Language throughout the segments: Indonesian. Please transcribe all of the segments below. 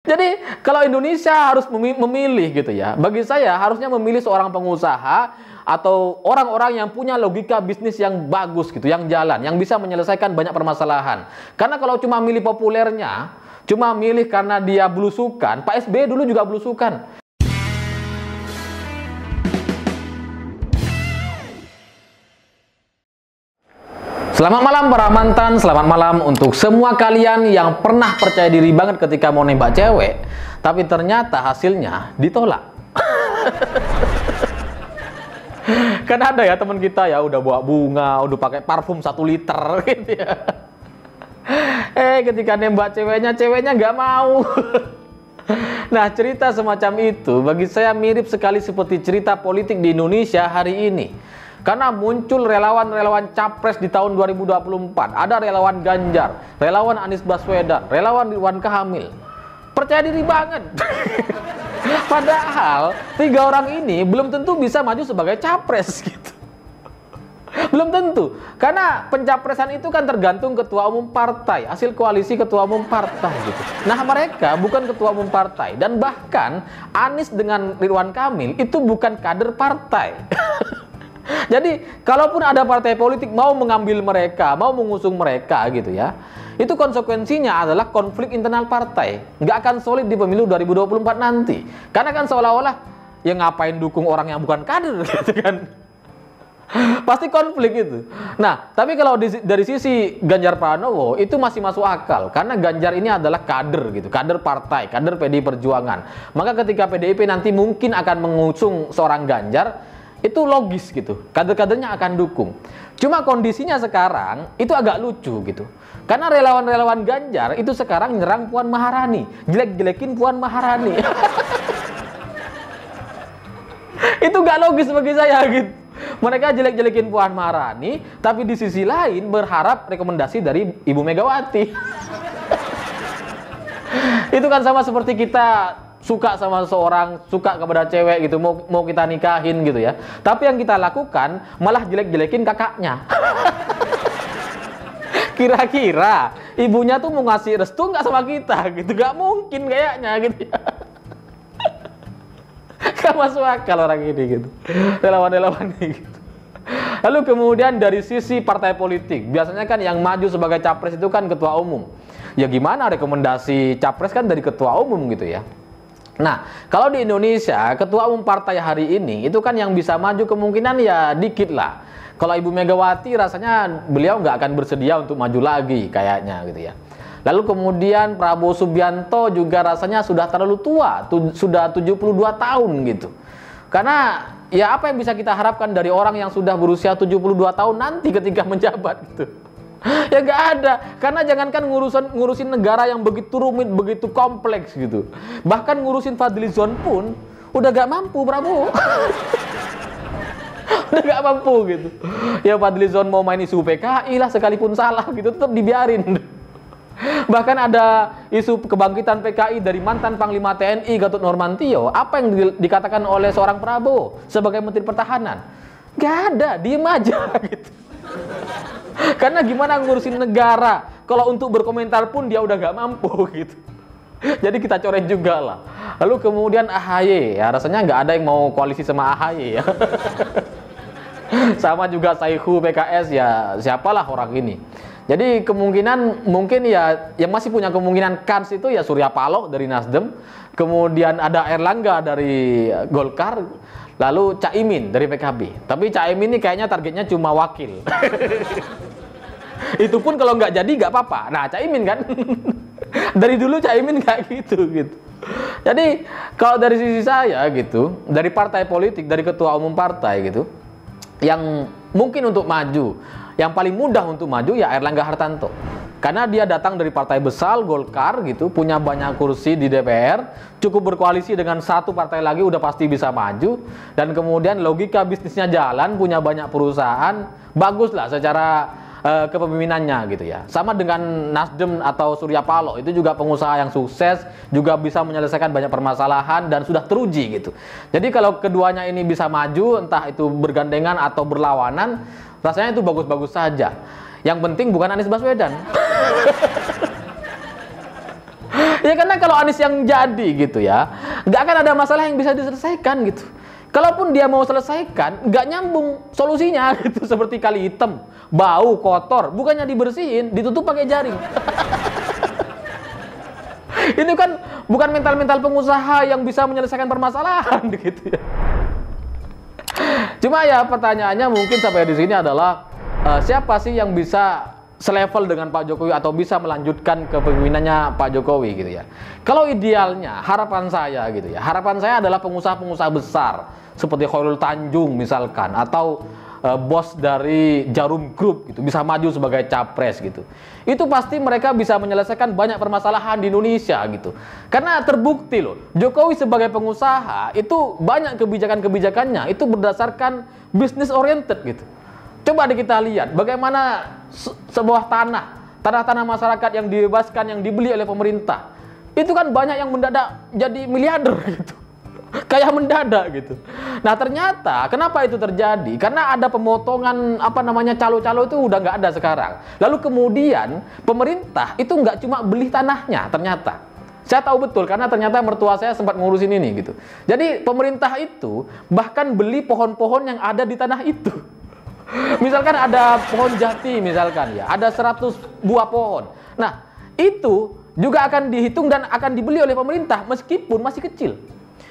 Jadi kalau Indonesia harus memilih gitu ya, bagi saya harusnya memilih seorang pengusaha atau orang-orang yang punya logika bisnis yang bagus gitu, yang jalan, yang bisa menyelesaikan banyak permasalahan. Karena kalau cuma milih populernya, cuma milih karena dia belusukan, Pak SBY dulu juga belusukan. Selamat malam para mantan, selamat malam untuk semua kalian yang pernah percaya diri banget ketika mau nembak cewek, tapi ternyata hasilnya ditolak. Kan ada ya teman kita ya, udah bawa bunga, udah pakai parfum 1 liter gitu ya. Ketika nembak ceweknya nggak mau. Nah, cerita semacam itu bagi saya mirip sekali seperti cerita politik di Indonesia hari ini. Karena muncul relawan-relawan capres di tahun 2024. Ada relawan Ganjar, relawan Anies Baswedan, relawan Ridwan Kamil. Percaya diri banget. Padahal 3 orang ini belum tentu bisa maju sebagai capres gitu. Belum tentu. Karena pencapresan itu kan tergantung ketua umum partai, hasil koalisi ketua umum partai gitu. Nah, mereka bukan ketua umum partai. Dan bahkan Anies dengan Ridwan Kamil itu bukan kader partai. Jadi, kalaupun ada partai politik mau mengambil mereka, mau mengusung mereka gitu ya, itu konsekuensinya adalah konflik internal partai. Nggak akan solid di pemilu 2024 nanti. Karena kan seolah-olah, ya ngapain dukung orang yang bukan kader gitu kan. Pasti konflik itu. Nah, tapi kalau dari sisi Ganjar Pranowo, itu masih masuk akal. Karena Ganjar ini adalah kader gitu, kader partai, kader PDI Perjuangan. Maka ketika PDIP nanti mungkin akan mengusung seorang Ganjar, itu logis gitu, kader-kadernya akan dukung. Cuma kondisinya sekarang itu agak lucu gitu, karena relawan-relawan Ganjar itu sekarang nyerang Puan Maharani, jelek-jelekin Puan Maharani. Itu gak logis bagi saya gitu. Mereka jelek-jelekin Puan Maharani, tapi di sisi lain berharap rekomendasi dari Ibu Megawati. Itu kan sama seperti kita suka sama seorang, suka kepada cewek gitu, mau kita nikahin gitu ya. Tapi yang kita lakukan malah jelek-jelekin kakaknya. Kira-kira ibunya tuh mau ngasih restu nggak sama kita gitu? Gak mungkin kayaknya gitu ya. Gak masuk akal orang ini gitu, relawan-relawan ini gitu. Lalu kemudian dari sisi partai politik, biasanya kan yang maju sebagai capres itu kan ketua umum. Ya gimana rekomendasi capres kan dari ketua umum gitu ya. Nah, kalau di Indonesia, ketua umum partai hari ini, itu kan yang bisa maju kemungkinan ya dikit lah. Kalau Ibu Megawati rasanya beliau nggak akan bersedia untuk maju lagi kayaknya gitu ya. Lalu kemudian Prabowo Subianto juga rasanya sudah terlalu tua, sudah 72 tahun gitu. Karena ya apa yang bisa kita harapkan dari orang yang sudah berusia 72 tahun nanti ketika menjabat gitu. Ya nggak ada, karena jangankan ngurusin negara yang begitu rumit, begitu kompleks gitu. Bahkan ngurusin Fadlizon pun udah gak mampu Prabowo. Udah gak mampu gitu. Ya Fadlizon mau main isu PKI lah sekalipun salah gitu, tetap dibiarin. Bahkan ada isu kebangkitan PKI dari mantan Panglima TNI Gatot Nurmantio. Apa yang dikatakan oleh seorang Prabowo sebagai Menteri Pertahanan? Gak ada, diem aja gitu. Karena gimana ngurusin negara, kalau untuk berkomentar pun dia udah gak mampu gitu. Jadi kita coret juga lah. Lalu kemudian AHY, ya rasanya nggak ada yang mau koalisi sama AHY ya. Sama juga Saihu PKS, ya siapalah orang ini. Jadi kemungkinan mungkin ya yang masih punya kemungkinan kans itu ya Surya Paloh dari Nasdem, kemudian ada Erlangga dari Golkar, lalu Caimin dari PKB. Tapi Caimin ini kayaknya targetnya cuma wakil. Itu pun kalau nggak jadi nggak apa-apa. Nah, Caimin kan dari dulu Caimin kayak gitu. Jadi kalau dari sisi saya gitu, dari partai politik, dari ketua umum partai gitu, yang mungkin untuk maju, yang paling mudah untuk maju ya Erlangga Hartanto. Karena dia datang dari partai besar Golkar gitu, punya banyak kursi di DPR, cukup berkoalisi dengan satu partai lagi udah pasti bisa maju, dan kemudian logika bisnisnya jalan, punya banyak perusahaan, bagus lah secara kepemimpinannya gitu ya. Sama dengan Nasdem atau Surya Paloh, itu juga pengusaha yang sukses, juga bisa menyelesaikan banyak permasalahan dan sudah teruji gitu. Jadi kalau keduanya ini bisa maju, entah itu bergandengan atau berlawanan, rasanya itu bagus-bagus saja. Yang penting bukan Anies Baswedan. Ya karena kalau Anies yang jadi gitu ya, nggak akan ada masalah yang bisa diselesaikan gitu. Kalaupun dia mau selesaikan, nggak nyambung solusinya gitu. Seperti kali hitam, bau, kotor, bukannya dibersihin, ditutup pakai jaring. Ini kan bukan mental-mental pengusaha yang bisa menyelesaikan permasalahan gitu ya. Cuma ya pertanyaannya mungkin sampai di sini adalah siapa sih yang bisa selevel dengan Pak Jokowi atau bisa melanjutkan kepemimpinannya Pak Jokowi gitu ya. Kalau idealnya harapan saya gitu ya. Harapan saya adalah pengusaha-pengusaha besar seperti Khairul Tanjung misalkan atau bos dari Jarum Group gitu bisa maju sebagai capres gitu. Itu pasti mereka bisa menyelesaikan banyak permasalahan di Indonesia gitu. Karena terbukti loh, Jokowi sebagai pengusaha itu banyak kebijakan-kebijakannya itu berdasarkan business oriented gitu. Coba kita lihat bagaimana sebuah tanah masyarakat yang dibebaskan, yang dibeli oleh pemerintah. Itu kan banyak yang mendadak jadi miliarder gitu. Kayak mendadak gitu. Nah ternyata kenapa itu terjadi? Karena ada pemotongan calo-calo itu udah nggak ada sekarang. Lalu kemudian pemerintah itu nggak cuma beli tanahnya ternyata. Saya tahu betul karena ternyata mertua saya sempat ngurusin ini gitu. Jadi pemerintah itu bahkan beli pohon-pohon yang ada di tanah itu. Misalkan ada pohon jati misalkan ya, ada 100 buah pohon. Nah itu juga akan dihitung dan akan dibeli oleh pemerintah meskipun masih kecil.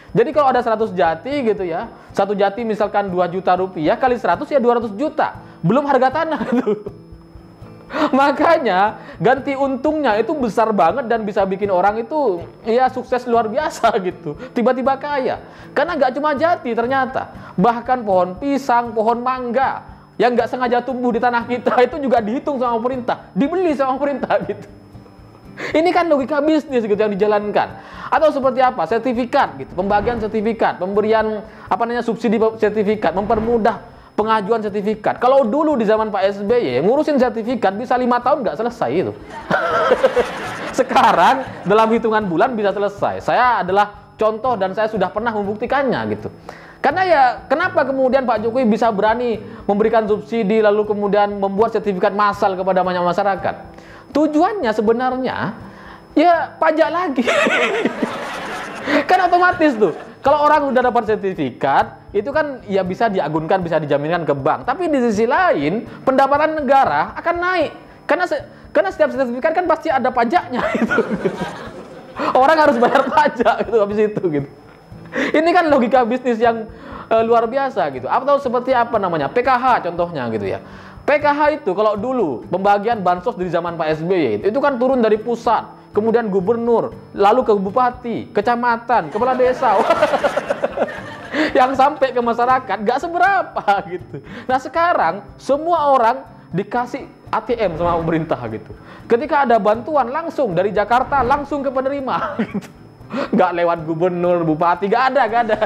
Jadi kalau ada 100 jati gitu ya, satu jati misalkan 2 juta rupiah kali 100 ya 200 juta. Belum harga tanah itu. Makanya ganti untungnya itu besar banget dan bisa bikin orang itu ya sukses luar biasa gitu. Tiba-tiba kaya. Karena nggak cuma jati ternyata. Bahkan pohon pisang, pohon mangga yang nggak sengaja tumbuh di tanah kita itu juga dihitung sama pemerintah. Dibeli sama pemerintah gitu. Ini kan logika bisnis gitu yang dijalankan. Atau seperti apa? Sertifikat gitu, pembagian sertifikat, pemberian subsidi sertifikat, mempermudah pengajuan sertifikat. Kalau dulu di zaman Pak SBY ngurusin sertifikat bisa 5 tahun nggak selesai itu. Sekarang dalam hitungan bulan bisa selesai. Saya adalah contoh dan saya sudah pernah membuktikannya gitu. Karena ya kenapa kemudian Pak Jokowi bisa berani memberikan subsidi lalu kemudian membuat sertifikat massal kepada banyak masyarakat? Tujuannya sebenarnya ya pajak lagi. Kan otomatis tuh. Kalau orang udah dapat sertifikat, itu kan ya bisa diagunkan, bisa dijaminkan ke bank. Tapi di sisi lain, pendapatan negara akan naik. Karena setiap sertifikat kan pasti ada pajaknya gitu. Orang harus bayar pajak gitu habis itu gitu. Ini kan logika bisnis yang luar biasa gitu. Atau seperti PKH contohnya gitu ya. PKH itu kalau dulu pembagian bansos di zaman Pak SBY itu kan turun dari pusat, kemudian gubernur, lalu ke bupati, kecamatan, kepala desa. Yang sampai ke masyarakat gak seberapa gitu. Nah sekarang semua orang dikasih ATM sama pemerintah gitu. Ketika ada bantuan langsung dari Jakarta langsung ke penerima gitu. Gak lewat gubernur, bupati, gak ada.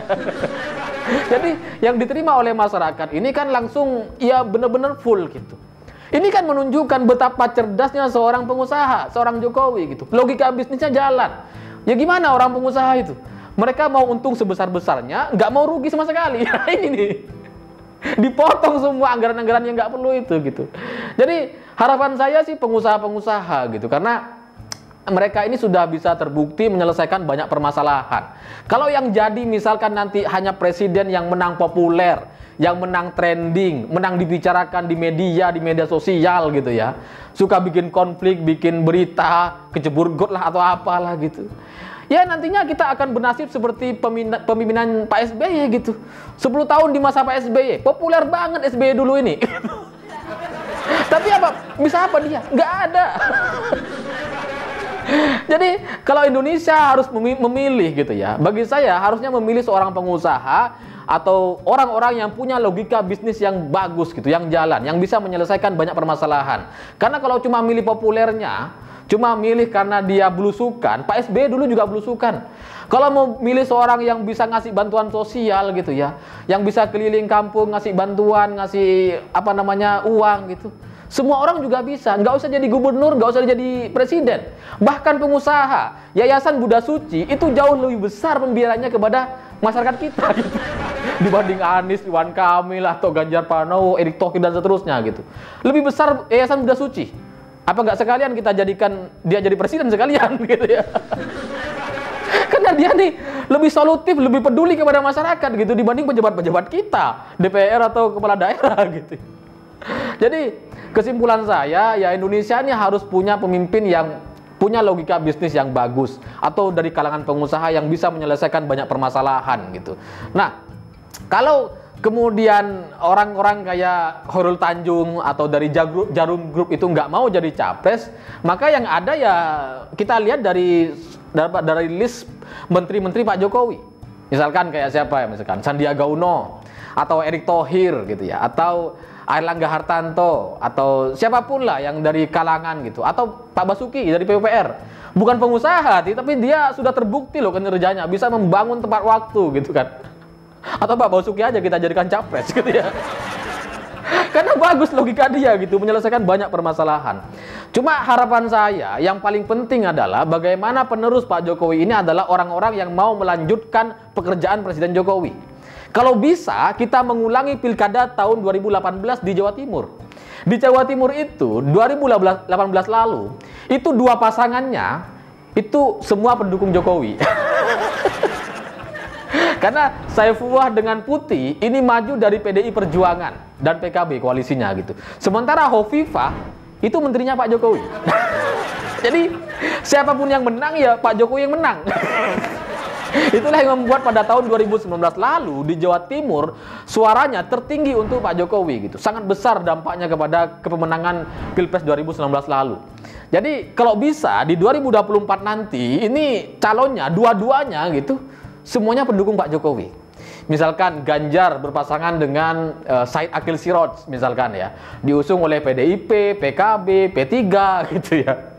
Jadi yang diterima oleh masyarakat ini kan langsung ya benar-benar full gitu. Ini kan menunjukkan betapa cerdasnya seorang pengusaha, seorang Jokowi gitu. Logika bisnisnya jalan. Ya gimana orang pengusaha itu? Mereka mau untung sebesar-besarnya, nggak mau rugi sama sekali. Nah, ini nih. Dipotong semua anggaran-anggaran yang nggak perlu itu gitu. Jadi harapan saya sih pengusaha-pengusaha gitu, karena mereka ini sudah bisa terbukti menyelesaikan banyak permasalahan. Kalau yang jadi misalkan nanti hanya presiden yang menang populer, yang menang trending, menang dibicarakan di media sosial gitu ya. Suka bikin konflik, bikin berita, kecebur got lah atau apalah gitu. Ya nantinya kita akan bernasib seperti pemimpinan Pak SBY gitu. 10 tahun di masa Pak SBY, populer banget SBY dulu ini. Tapi bisa apa dia? Nggak ada. Jadi kalau Indonesia harus memilih gitu ya, bagi saya harusnya memilih seorang pengusaha atau orang-orang yang punya logika bisnis yang bagus gitu, yang jalan, yang bisa menyelesaikan banyak permasalahan. Karena kalau cuma milih populernya, cuma milih karena dia belusukan, Pak SBY dulu juga belusukan. Kalau mau milih seorang yang bisa ngasih bantuan sosial gitu ya, yang bisa keliling kampung ngasih bantuan, ngasih uang gitu. Semua orang juga bisa, nggak usah jadi gubernur, nggak usah jadi presiden. Bahkan pengusaha, Yayasan Buddha Suci itu jauh lebih besar pembiayaannya kepada masyarakat kita gitu. Dibanding Anies, Ridwan Kamil, atau Ganjar Pranowo, Erick Thohir dan seterusnya gitu. Lebih besar Yayasan Buddha Suci Apa nggak sekalian kita jadikan dia jadi presiden sekalian gitu ya? Karena dia nih lebih solutif, lebih peduli kepada masyarakat gitu dibanding pejabat-pejabat kita, DPR atau kepala daerah gitu. Jadi kesimpulan saya ya Indonesia ini harus punya pemimpin yang punya logika bisnis yang bagus atau dari kalangan pengusaha yang bisa menyelesaikan banyak permasalahan gitu. Nah, kalau kemudian orang-orang kayak Khairul Tanjung atau dari Jarum Group itu nggak mau jadi capres, maka yang ada ya kita lihat dari list menteri-menteri Pak Jokowi. Misalkan kayak siapa ya, misalkan Sandiaga Uno atau Erick Thohir gitu ya, atau Airlangga Hartarto atau siapapun lah yang dari kalangan gitu, atau Pak Basuki dari PUPR. Bukan pengusaha, tapi dia sudah terbukti loh kinerjanya bisa membangun tepat waktu gitu kan. Atau Pak Basuki aja kita jadikan capres gitu ya. Karena bagus logika dia gitu menyelesaikan banyak permasalahan. Cuma harapan saya yang paling penting adalah bagaimana penerus Pak Jokowi ini adalah orang-orang yang mau melanjutkan pekerjaan Presiden Jokowi. Kalau bisa kita mengulangi pilkada tahun 2018 di Jawa Timur. Di Jawa Timur itu 2018 lalu itu dua pasangannya itu semua pendukung Jokowi. Karena Saifullah dengan Putih ini maju dari PDI Perjuangan dan PKB koalisinya gitu. Sementara Hovifah itu menterinya Pak Jokowi. Jadi siapapun yang menang ya Pak Jokowi yang menang. Itulah yang membuat pada tahun 2019 lalu di Jawa Timur suaranya tertinggi untuk Pak Jokowi gitu. Sangat besar dampaknya kepada kepemenangan Pilpres 2019 lalu. Jadi kalau bisa di 2024 nanti ini calonnya dua-duanya gitu semuanya pendukung Pak Jokowi. Misalkan Ganjar berpasangan dengan Said Akil Siroj misalkan ya, diusung oleh PDIP, PKB, P3 gitu ya.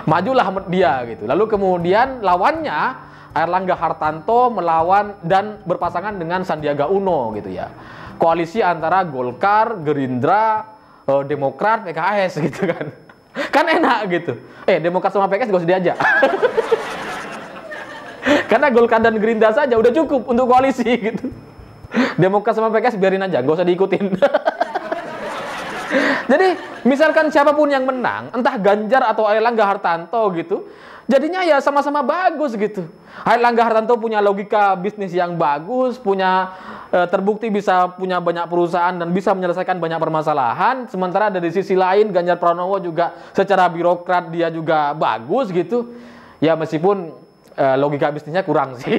Majulah dia gitu. Lalu kemudian lawannya Airlangga Hartarto melawan dan berpasangan dengan Sandiaga Uno gitu ya. Koalisi antara Golkar, Gerindra, Demokrat, PKS gitu kan. Kan enak gitu. Demokrat sama PKS gak usah diajak. Karena Golkar dan Gerindra saja udah cukup untuk koalisi gitu. Demokrat sama PKS biarin aja, gak usah diikutin. Jadi misalkan siapapun yang menang, entah Ganjar atau Airlangga Hartarto gitu, jadinya ya sama-sama bagus gitu. Airlangga Hartarto punya logika bisnis yang bagus, punya terbukti bisa punya banyak perusahaan dan bisa menyelesaikan banyak permasalahan. Sementara dari sisi lain Ganjar Pranowo juga secara birokrat dia juga bagus gitu. Ya meskipun logika bisnisnya kurang sih.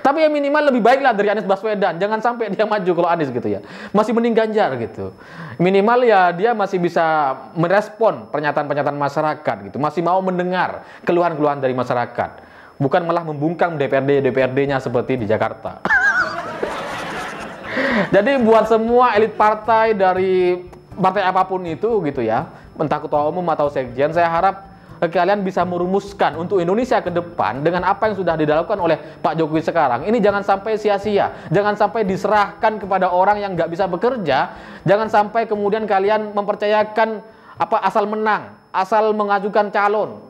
Tapi ya minimal lebih baik lah dari Anies Baswedan. Jangan sampai dia maju kalau Anies gitu ya. Masih mending Ganjar gitu. Minimal ya dia masih bisa merespon pernyataan-pernyataan masyarakat gitu. Masih mau mendengar keluhan-keluhan dari masyarakat. Bukan malah membungkam DPRD-nya seperti di Jakarta. Jadi buat semua elit partai dari partai apapun itu gitu ya, entah ketua umum atau sekjen, saya harap kalian bisa merumuskan untuk Indonesia ke depan dengan apa yang sudah dilakukan oleh Pak Jokowi sekarang. Ini jangan sampai sia-sia, jangan sampai diserahkan kepada orang yang nggak bisa bekerja, jangan sampai kemudian kalian mempercayakan apa asal menang, asal mengajukan calon.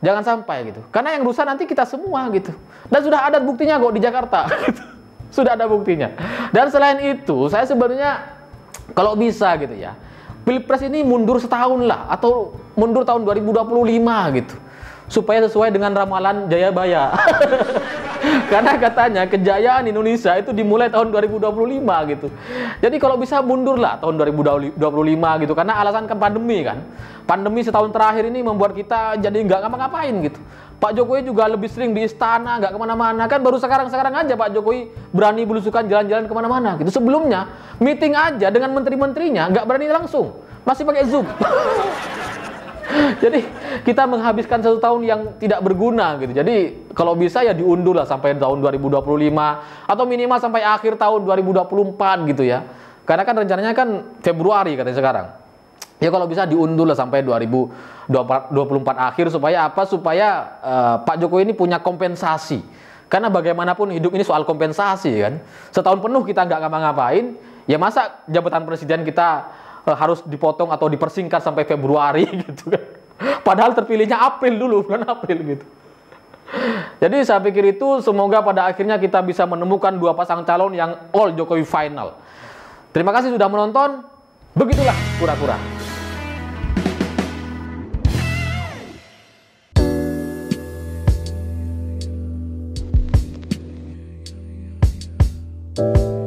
Jangan sampai gitu. Karena yang rusak nanti kita semua gitu. Dan sudah ada buktinya kok di Jakarta. Sudah ada buktinya. Dan selain itu, saya sebenarnya kalau bisa gitu ya, Pilpres ini mundur setahun lah, atau mundur tahun 2025 gitu, supaya sesuai dengan ramalan Jayabaya. Karena katanya kejayaan Indonesia itu dimulai tahun 2025 gitu. Jadi kalau bisa mundur lah tahun 2025 gitu, karena alasan kan pandemi kan. Pandemi setahun terakhir ini membuat kita jadi nggak ngapa-ngapain gitu. Pak Jokowi juga lebih sering di istana, nggak kemana-mana. Kan baru sekarang aja Pak Jokowi berani belusukan jalan-jalan kemana-mana gitu. Sebelumnya meeting aja dengan menteri-menterinya nggak berani langsung, masih pakai Zoom. Jadi kita menghabiskan 1 tahun yang tidak berguna gitu. Jadi kalau bisa ya diundur lah sampai tahun 2025 atau minimal sampai akhir tahun 2024 gitu ya. Karena kan rencananya kan Februari katanya sekarang. Ya kalau bisa diundur lah sampai 2024 akhir supaya apa? Supaya Pak Jokowi ini punya kompensasi. Karena bagaimanapun hidup ini soal kompensasi kan. Setahun penuh kita nggak ngapa-ngapain, ya masa jabatan presiden kita harus dipotong atau dipersingkat sampai Februari gitu kan. Padahal terpilihnya April dulu, bulan April gitu. Jadi saya pikir itu semoga pada akhirnya kita bisa menemukan 2 pasang calon yang all Jokowi final. Terima kasih sudah menonton. Begitulah kura-kura. Thank you.